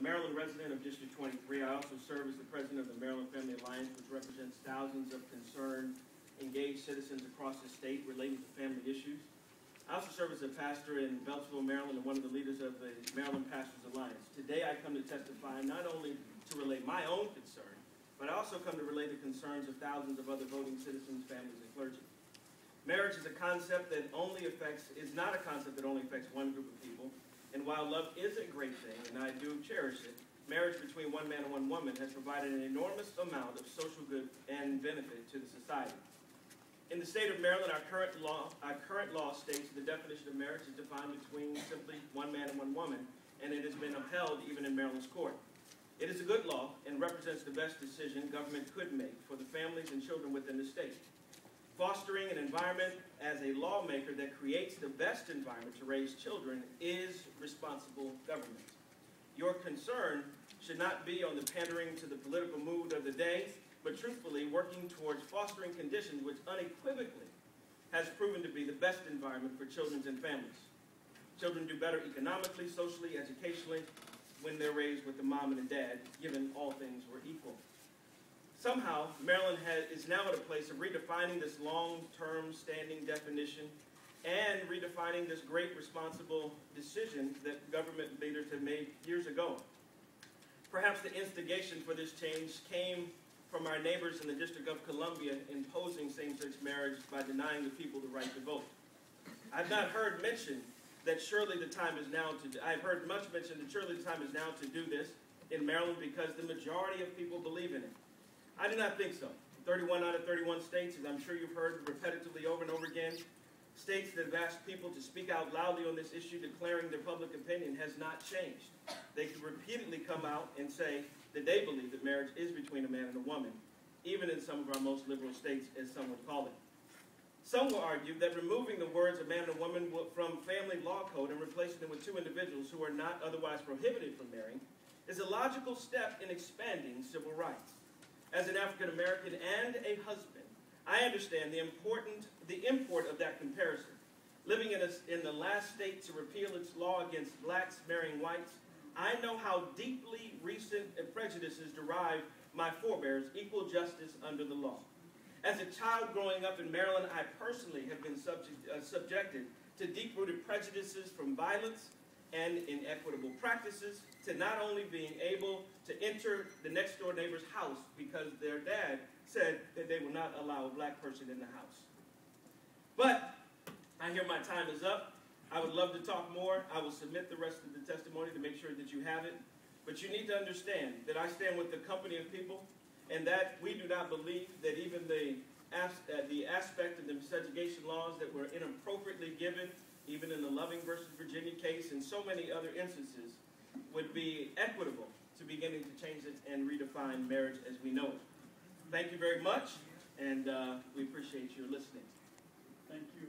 Maryland resident of District 23. I also serve as the president of the Maryland Family Alliance, which represents thousands of concerned, engaged citizens across the state relating to family issues. I also serve as a pastor in Beltsville, Maryland, and one of the leaders of the Maryland Pastors Alliance. Today I come to testify not only to relate my own concern, but I also come to relate the concerns of thousands of other voting citizens, families, and clergy. Marriage is a concept that is not a concept that only affects one group of people. And while love is a great thing, and I do cherish it, marriage between one man and one woman has provided an enormous amount of social good and benefit to the society. In the state of Maryland, our current law states the definition of marriage is defined between simply one man and one woman, and it has been upheld even in Maryland's court. It is a good law and represents the best decision government could make for the families and children within the state. Fostering an environment as a lawmaker that creates the best environment to raise children is responsible government. Your concern should not be on the pandering to the political mood of the day, but truthfully working towards fostering conditions which unequivocally has proven to be the best environment for children and families. Children do better economically, socially, educationally when they're raised with a mom and a dad, given all things were equal. Somehow, Maryland is now at a place of redefining this long-term standing definition and redefining this great responsible decision that government leaders have made years ago. Perhaps the instigation for this change came from our neighbors in the District of Columbia imposing same-sex marriage by denying the people the right to vote. I've not heard mention that surely the time is now to, I've heard much mention that surely the time is now to do this in Maryland because the majority of people believe in it. I do not think so. 31 out of 31 states, as I'm sure you've heard repetitively over and over again, states that have asked people to speak out loudly on this issue, declaring their public opinion, has not changed. They can repeatedly come out and say that they believe that marriage is between a man and a woman, even in some of our most liberal states, as some would call it. Some will argue that removing the words of man and woman from family law code and replacing them with two individuals who are not otherwise prohibited from marrying is a logical step in expanding civil rights. As an African American and a husband, I understand the import of that comparison. Living in the last state to repeal its law against blacks marrying whites, I know how deeply recent prejudices derive my forebears equal justice under the law. As a child growing up in Maryland, I personally have been subjected to deep-rooted prejudices from violence and inequitable practices, to not only being able to enter the next-door neighbor's house because their dad said that they will not allow a black person in the house. But I hear my time is up. I would love to talk more. I will submit the rest of the testimony to make sure that you have it. But you need to understand that I stand with the company of people, and that we do not believe that even the aspect of the segregation laws that were inappropriately given, even in the Loving versus Virginia case and so many other instances, would be equitable to beginning to change it and redefine marriage as we know it. Thank you very much, and we appreciate your listening. Thank you.